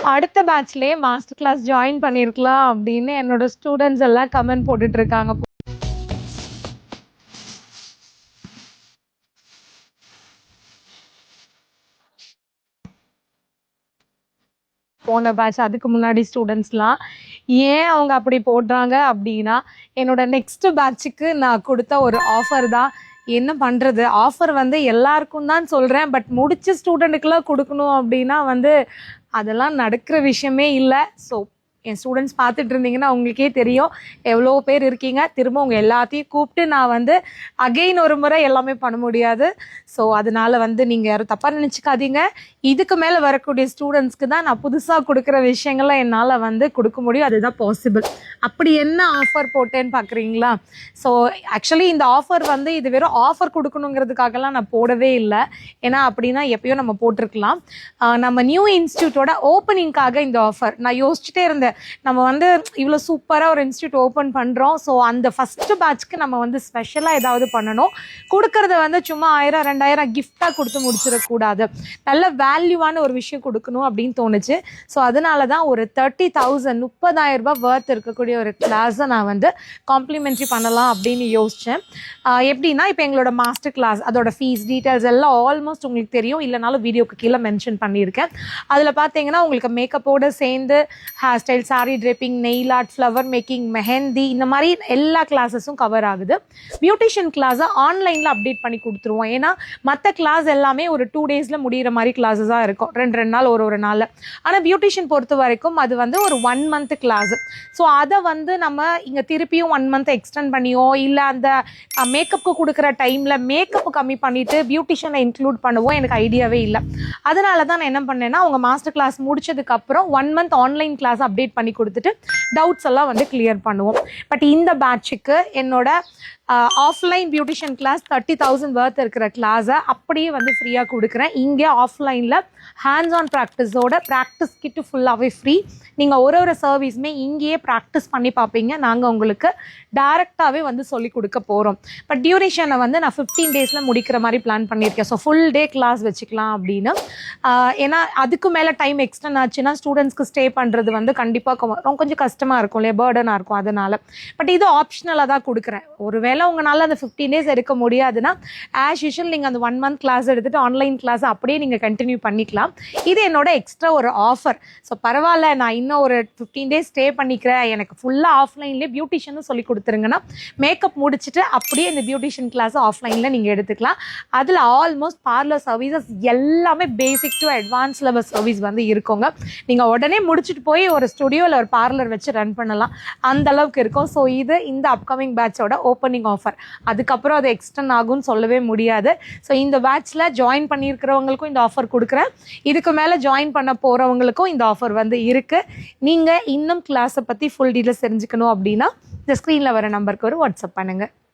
அடுத்த பேட்ச்லயே master class join பண்ணியிருக்கலாம் அப்படின்னு என்னோட ஸ்டூடெண்ட்ஸ் எல்லாம் கமெண்ட் போட்டுட்டு இருக்காங்க. போன பேட்ச் அதுக்கு முன்னாடி ஸ்டூடெண்ட்ஸ்லாம் ஏன் அவங்க அப்படி போடுறாங்க அப்படின்னா, என்னோட நெக்ஸ்ட் பேட்சுக்கு நான் கொடுத்த ஒரு ஆஃபர் தான். என்ன பண்ணுறது, ஆஃபர் வந்து எல்லாருக்கும் தான் சொல்கிறேன், பட் முடிச்ச ஸ்டூடெண்ட்டுக்கெல்லாம் கொடுக்கணும் அப்படின்னா வந்து அதெல்லாம் நடக்கிற விஷயமே இல்லை. ஸோ என் ஸ்டூடெண்ட்ஸ் பார்த்துட்டு இருந்தீங்கன்னா உங்களுக்கே தெரியும் எவ்வளோ பேர் இருக்கீங்க. திரும்ப உங்கள் எல்லாத்தையும் கூப்பிட்டு நான் வந்து அகெயின் ஒரு முறை எல்லாமே பண்ண முடியாது. ஸோ அதனால வந்து நீங்கள் யாரும் தப்பாக நினச்சிக்காதீங்க. இதுக்கு மேலே வரக்கூடிய ஸ்டூடெண்ட்ஸ்க்கு தான் நான் புதுசாக கொடுக்குற விஷயங்களை என்னால் வந்து கொடுக்க முடியும். அதுதான் பாசிபிள். அப்படி என்ன ஆஃபர் போட்டேன்னு பார்க்குறீங்களா? ஸோ ஆக்சுவலி இந்த ஆஃபர் வந்து இது வெறும் ஆஃபர் கொடுக்கணுங்கிறதுக்காகலாம் நான் போடவே இல்லை. ஏன்னா அப்படின்னா எப்பயோ நம்ம போட்டிருக்கலாம். நம்ம நியூ இன்ஸ்டியூட்டோட ஓப்பனிங்காக இந்த ஆஃபர் நான் யோசிச்சுட்டே இருந்தேன். நம்ம வந்து இவ்வளோ சூப்பராக ஒரு இன்ஸ்டியூட் ஓப்பன் பண்ணுறோம். ஸோ அந்த ஃபஸ்ட்டு பேட்ச்க்கு நம்ம வந்து ஸ்பெஷலாக ஏதாவது பண்ணணும். கொடுக்கறத வந்து சும்மா 1000 2000 கிஃப்டாக கொடுத்து முடிச்சிடக்கூடாது. நல்ல வேல்யூவான ஒரு விஷயம் கொடுக்கணும் அப்படின்னு தோணுச்சு. ஸோ அதனால தான் ஒரு 30,000 30,000 ரூபாய் வர்த் இருக்கக்கூடிய ஒரு கிளாஸை நான் வந்து காம்ப்ளிமெண்ட்ரி பண்ணலாம் அப்படின்னு யோசித்தேன். எப்படின்னா இப்போ எங்களோட மாஸ்டர் கிளாஸ் அதோட ஃபீஸ் டீட்டெயில்ஸ் எல்லாம் ஆல்மோஸ்ட் உங்களுக்கு தெரியும். இல்லைனாலும் வீடியோக்கு கீழே மென்ஷன் பண்ணியிருக்கேன். அதில் பார்த்தீங்கன்னா உங்களுக்கு மேக்கப்போடு சேர்ந்து hair style, sari draping, nail art, flower making, mehndi, இந்த மாதிரி எல்லா கிளாஸஸும் கவர் ஆகுது. பியூட்டிஷியன் கிளாஸை ஆன்லைனில் அப்டேட் பண்ணி கொடுத்துருவோம். ஏன்னா மற்ற கிளாஸ் எல்லாமே ஒரு 2 டேஸில் முடிகிற மாதிரி கிளாஸஸாக இருக்கும். 2 நாள் ஒரு நாள். ஆனால் பியூட்டிஷியன் பொறுத்த வரைக்கும் அது வந்து ஒரு 1 மந்த் கிளாஸு. ஸோ அதை வந்து நம்ம இங்கே திருப்பியும் 1 மந்த் எக்ஸ்டெண்ட் பண்ணியோ இல்லை அந்த மேக்கப்புக்கு கொடுக்குற டைமில் மேக்கப்பு கம்மி பண்ணிவிட்டு பியூட்டிஷியனை இன்க்ளூட் பண்ணுவோம் எனக்கு ஐடியாவே இல்லை. அதனால தான் நான் என்ன பண்ணேன்னா அவங்க மாஸ்டர் கிளாஸ் முடிச்சதுக்கப்புறம் 1 மந்த் ஆன்லைன் கிளாஸ் அப்டேட் பண்ணி கொடுத்துட்டு டவுட்ஸ் எல்லாம் வந்து கிளியர் பண்ணுவோம். பட் இந்த பேட்சுக்கு என்னோட ஆஃப்லைன் பியூட்டிஷியன் கிளாஸ் 30,000 வர்த் இருக்கிற கிளாஸை அப்படியே வந்து ஃப்ரீயாக கொடுக்குறேன். இங்கே ஆஃப்லைனில் ஹேண்ட்ஸ் ஆன் ப்ராக்டிஸோட ப்ராக்டிஸ் கிட்டு ஃபுல்லாகவே ஃப்ரீ. நீங்கள் ஒரு சர்வீஸுமே இங்கேயே ப்ராக்டிஸ் பண்ணி பார்ப்பீங்க. நாங்கள் உங்களுக்கு டேரெக்டாகவே வந்து சொல்லி கொடுக்க போகிறோம். பட் டியூரேஷனை வந்து நான் 15 டேஸில் முடிக்கிற மாதிரி பிளான் பண்ணியிருக்கேன். ஸோ ஃபுல் டே கிளாஸ் வச்சுக்கலாம் அப்படின்னு. ஏன்னா அதுக்கு மேலே டைம் எக்ஸ்டெண்ட் ஆச்சுன்னா ஸ்டூடெண்ட்ஸ்க்கு ஸ்டே பண்ணுறது வந்து கண்டிப்பாக கொஞ்சம் கஷ்டமாக இருக்கும் இல்லையா, பேர்டனாக இருக்கும். அதனால் பட் இது ஆப்ஷனலாக தான் கொடுக்குறேன். ஒருவேளை உங்களால் அந்த 15 டேஸ் எடுக்க முடியாதுன்னா ஆஸ் யூஷுவல் நீங்கள் அந்த 1 மந்த் கிளாஸ் எடுத்துகிட்டு ஆன்லைன் கிளாஸ் அப்படியே நீங்கள் கண்டினியூ பண்ணிக்கலாம். இது என்னோட எக்ஸ்ட்ரா ஒரு ஆஃபர். ஸோ பரவாயில்ல, நான் இன்னும் ஒரு 15 டேஸ் ஸ்டே பண்ணிக்கிறேன், எனக்கு ஃபுல்லாக ஆஃப்லைன்லேயே பியூட்டிஷியனும் சொல்லி கொடுத்துருங்கன்னா மேக்கப் முடிச்சுட்டு அப்படியே இந்த பியூட்டிஷியன் கிளாஸ் ஆஃப்லைனில் நீங்கள் எடுத்துக்கலாம். அதில் ஆல்மோஸ்ட் பார்லர் சர்வீசஸ் எல்லாமே basic to advance level service வந்து இருக்குங்க. நீங்கள் உடனே முடிச்சுட்டு போய் ஒரு ஸ்டுடியோவில் ஒரு பார்லர் வச்சு ரன் பண்ணலாம், அந்த அளவுக்கு இருக்கும். ஸோ இது இந்த அப்கமிங் பேட்சோட ஓப்பனிங் ஆஃபர். அதுக்கப்புறம் அது எக்ஸ்டெண்ட் ஆகும்னு சொல்லவே முடியாது. ஸோ இந்த பேட்சில் ஜாயின் பண்ணியிருக்கிறவங்களுக்கும் இந்த ஆஃபர் கொடுக்குறேன். இதுக்கு மேலே ஜாயின் பண்ண போகிறவங்களுக்கும் இந்த ஆஃபர் வந்து இருக்குது. நீங்கள் இன்னும் கிளாஸை பற்றி ஃபுல் டீட்டெயில்ஸ் தெரிஞ்சுக்கணும் அப்படின்னா இந்த ஸ்க்ரீனில் வர நம்பருக்கு ஒரு வாட்ஸ்அப் பண்ணுங்கள்.